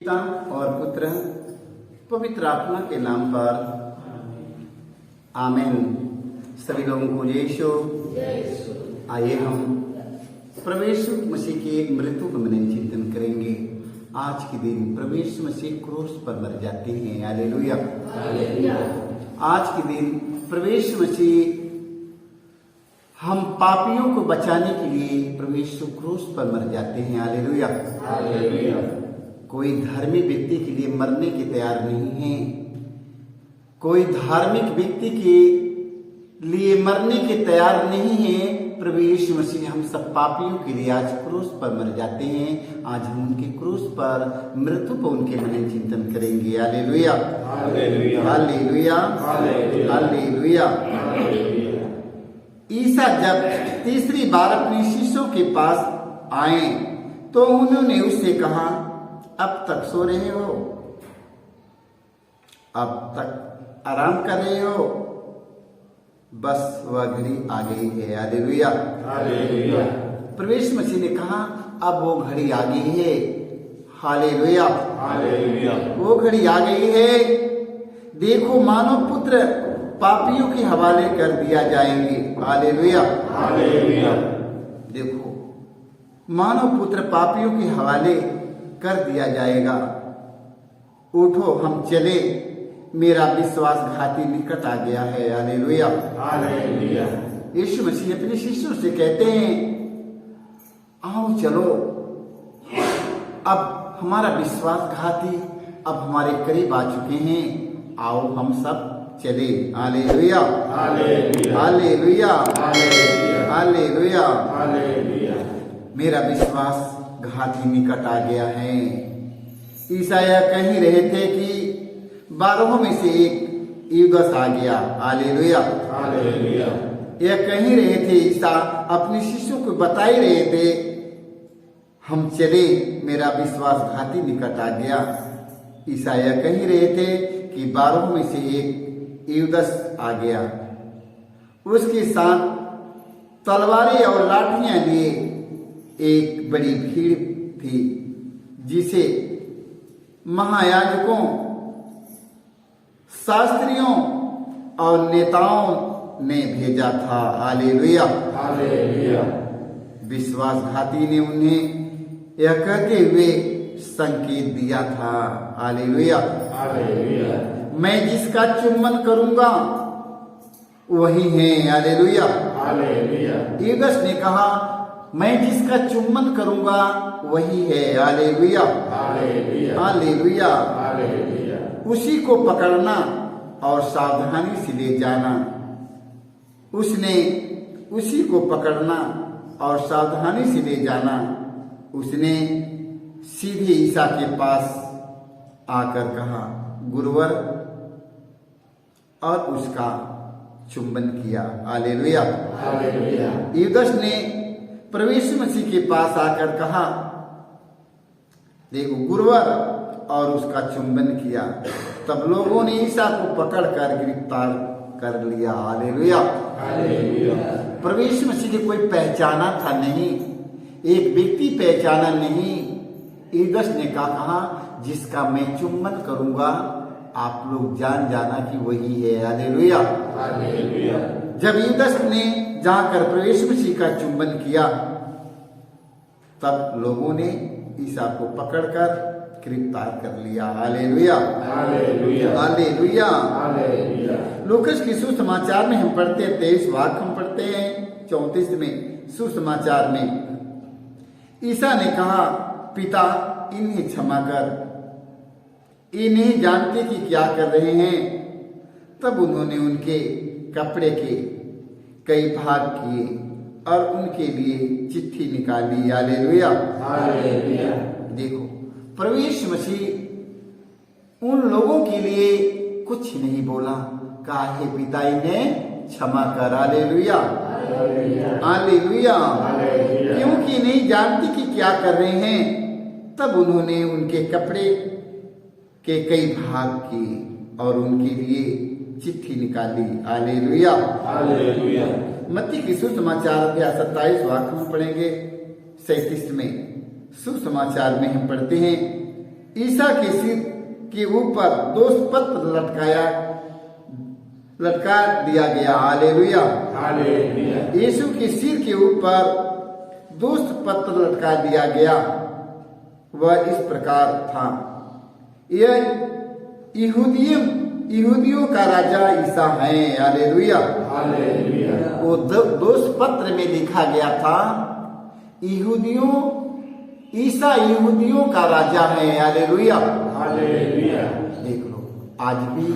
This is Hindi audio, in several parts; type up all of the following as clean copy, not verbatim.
पिता और पुत्र पवित्र आत्मा के नाम पर आमीन। सभी लोगों को यीशु। आइए हम प्रभु यीशु मसीह के मृत्यु को मन चिंतन करेंगे। आज के दिन प्रभु यीशु मसीह क्रूस पर मर जाते हैं। हालेलुया। आज के दिन प्रभु यीशु मसीह हम पापियों को बचाने के लिए प्रभु यीशु क्रूस पर मर जाते हैं। हालेलुया। कोई धर्मी व्यक्ति के लिए मरने के तैयार नहीं है। कोई धार्मिक व्यक्ति के लिए मरने के तैयार नहीं है। प्रभु यीशु मसीह हम सब पापियों के लिए आज क्रूस पर मर जाते हैं। आज हम उनके क्रूस पर मृत्यु पर उनके मन चिंतन करेंगे। हालेलुया। हालेलुया। हालेलुया। ईसा जब तीसरी बार अपने शिष्यों के पास आए तो उन्होंने उससे कहा, अब तक सो रहे हो, अब तक आराम कर रहे हो, बस वह घड़ी आ गई है। हालेलुया। प्रभु यीशु मसीह ने कहा अब वो घड़ी आ गई है। हालेलुया। वो घड़ी आ गई है। देखो मानव पुत्र पापियों के हवाले कर दिया जाएंगे। हालेलुया। देखो मानव पुत्र पापियों के हवाले कर दिया जाएगा। उठो हम चले, मेरा विश्वासघाती निकट आ गया है। हालेलुया। यीशु मसीह अपने शिष्यों से कहते हैं, आओ चलो, अब हमारा विश्वासघाती अब हमारे करीब आ चुके हैं। आओ हम सब चले। हालेलुया। हालेलुया। हालेलुया। मेरा विश्वास घाती निकट आ गया है। ईसाया कह ही रहे थे कि 12 में से एक युगस आ गया। हालेलुया। यह कह ही रहे थे, ईसा अपने शिष्यों को बता ही रहे थे, हम चले, मेरा विश्वासघाती निकट आ गया। ईसाया कह ही रहे थे कि 12 में से एक युगस आ गया। उसके साथ तलवारें और लाठियां लिए एक बड़ी भीड़ थी, जिसे महायाजकों, शास्त्रियों और नेताओं ने भेजा था। हालेलुया। विश्वासघाती ने उन्हें यह कहते हुए संकेत दिया था। हालेलुया। मैं जिसका चुम्बन करूंगा वही है। हालेलुया। युगस ने कहा, मैं जिसका चुम्बन करूंगा वही है। हालेलुया। हालेलुया। उसी को पकड़ना और सावधानी से ले जाना। उसने उसी को पकड़ना और सावधानी से ले जाना। उसने सीधे ईसा के पास आकर कहा, गुरुवर, और उसका चुम्बन किया। हालेलुया। युगस ने प्रभु यीशु मसीह के पास आकर कहा, देखो, गुरुवर, और उसका चुम्बन किया। तब लोगों ने ईसा को पकड़कर गिरफ्तार कर लिया। हालेलुया। प्रभु यीशु मसीह की कोई पहचाना था नहीं, एक व्यक्ति पहचाना नहीं। युगस ने कहा, जिसका मैं चुम्बन करूंगा आप लोग जान जाना कि वही है। हालेलुया। जब युगस ने जाकर प्रभु यीशु मसीह का चुम्बन किया, तब लोगों ने ईसा को पकड़कर गिरफ्तार कर लिया। हालेलुया। हालेलुया। लूकास के सुसमाचार में हम पढ़ते हैं, 23 वाक्य हम पढ़ते हैं 34 में। सुसमाचार में ईसा ने कहा, पिता, इन्हें क्षमा कर, इन्हें जानते कि क्या कर रहे हैं। तब उन्होंने उनके कपड़े के कई भाग किए और उनके लिए चिट्ठी निकाली। हालेलुया। देखो, प्रभु यीशु मसीह उन लोगों के लिए कुछ नहीं बोला, कहा, हे पिता, इन्हें क्षमा कर। हालेलुया। हालेलुया। क्योंकि नहीं जानती कि क्या कर रहे हैं। तब उन्होंने उनके कपड़े के कई भाग किए और उनके लिए चिट्ठी निकाली। हालेलुया। मत्ती की सुसमाचार अध्याय 27 वाक्य में पढ़ेंगे 37 में। सुसमाचार में हम पढ़ते हैं, ईसा के सिर के ऊपर दोष पत्र लटका दिया गया। हालेलुया। यीशु के सिर के ऊपर दोष पत्र लटका दिया गया। वह इस प्रकार था, यह यहूदियों का राजा ईसा है। हालेलुया। वो दोष पत्र में लिखा गया था, ईसा यहूदियों का राजा है। हालेलुया। देख लो, आज भी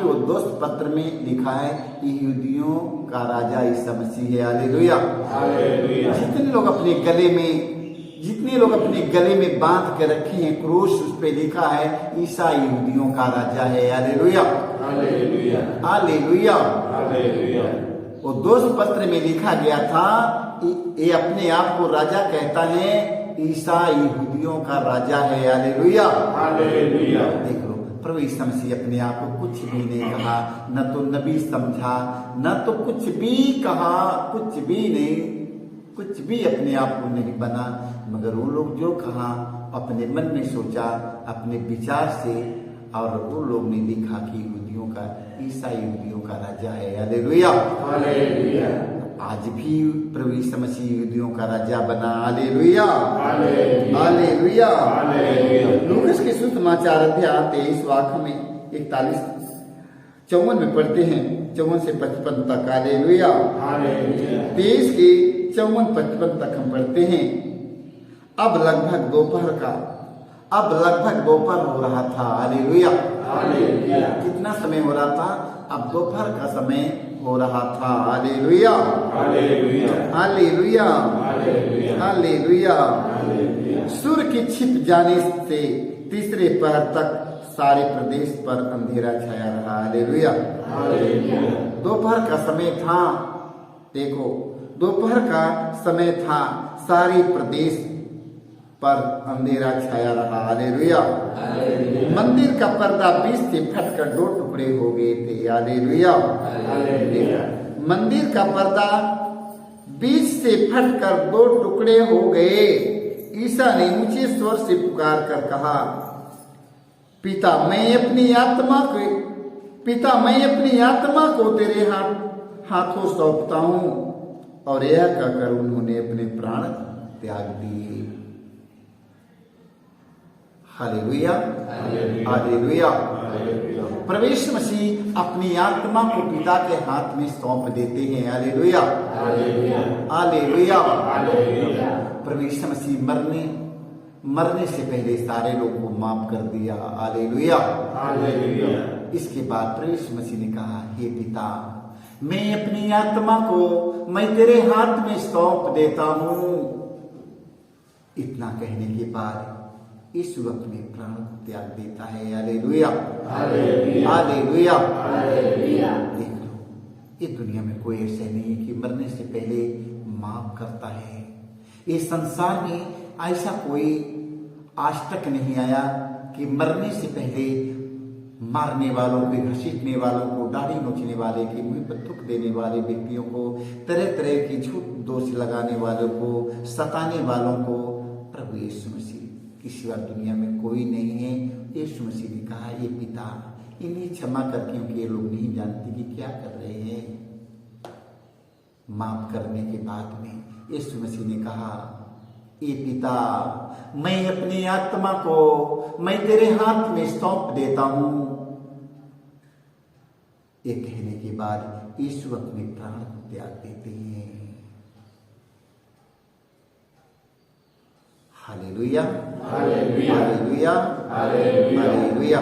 वो दोष पत्र में लिखा है, यहूदियों का राजा ईसा मसीह है। हालेलुया। जितने लोग अपने गले में बांध के रखे हैं क्रूस, उस पे लिखा है ईसा यहूदियों का राजा है। हालेलुया। हालेलुया। वो दोष पत्र में लिखा गया था, ये अपने आप को राजा कहता है, ईसा यहूदियों का राजा है। हालेलुया। देख लो, प्रभु यीशु मसीह अपने आप को कुछ भी नहीं कहा, न तो नबी समझा, न तो कुछ भी कहा, कुछ भी नहीं, कुछ भी अपने आप को नहीं बना, मगर वो लोग जो कहा अपने मन में सोचा, अपने विचार से, और वो लोग ने लिखा कि ईसा यहूदियों का राजा है। हालेलुया। आज भी प्रभु यीशु मसीह यहूदियों का राजा बना। हालेलुया। हालेलुया। लूकास के सुसमाचार अध्याय 23 वाक्य में 41-54 में पढ़ते हैं, 54 से 55 तक। हालेलुया। 23 के 54-55 तक हम पढ़ते हैं। अब लगभग दोपहर हो रहा था। हालेलुया। कितना समय हो रहा था? अब दोपहर का समय हो रहा था। हालेलुया। हालेलुया। हालेलुया। सूर्य के छिप जाने से तीसरे पहर तक सारे प्रदेश पर अंधेरा छाया रहा। हालेलुया। दोपहर का समय था, देखो, दोपहर का समय था, सारे प्रदेश पर अंधेरा छाया रहा। हालेलुया। मंदिर का पर्दा बीच से फटकर 2 टुकड़े हो गए थे। हालेलुया। मंदिर का पर्दा बीच से फटकर 2 टुकड़े हो गए। ईसा ने ऊंचे स्वर से पुकार कर कहा, पिता मैं अपनी आत्मा को तेरे हाथों सौंपता हूं। और यह कहकर उन्होंने अपने प्राण त्याग दिए। हालेलुया। हालेलुया। प्रभु यीशु मसीह अपनी आत्मा को पिता के हाथ में सौंप देते हैं। हालेलुया। हालेलुया। प्रभु यीशु मसीह मरने से पहले सारे लोगों को माफ कर दिया। हालेलुया। इसके बाद प्रभु यीशु मसीह ने कहा, हे पिता, मैं अपनी आत्मा को मैं तेरे हाथ में सौंप देता हूं। इतना कहने के बाद यीशु अपने प्राण को त्याग देता है। हालेलुया। हालेलुया। देख लो, ये दुनिया में कोई ऐसा नहीं है कि मरने से पहले माफ करता है। ये संसार में ऐसा कोई आज तक नहीं आया कि मरने से पहले मारने वालों को, घसीटने वालों को, दाढ़ी नोचने वाले की, मुंह पर थूक देने वाले व्यक्तियों को, तरह तरह की झूठ दोष लगाने वालों को, सताने वालों को प्रभु यीशु मसीह की सिवा दुनिया में कोई नहीं है। यीशु मसीह ने कहा, ये पिता, इन्हें क्षमा कर, क्योंकि ये लोग नहीं जानते कि क्या कर रहे हैं। माफ करने के बाद में यीशु मसीह ने कहा, ये पिता, मैं अपनी आत्मा को मैं तेरे हाथ में सौंप देता हूं। ये कहने के बाद यीशु अपने प्राण को त्याग देते हैं। हालेलुया। हालेलुया। हालेलुया। हालेलुया।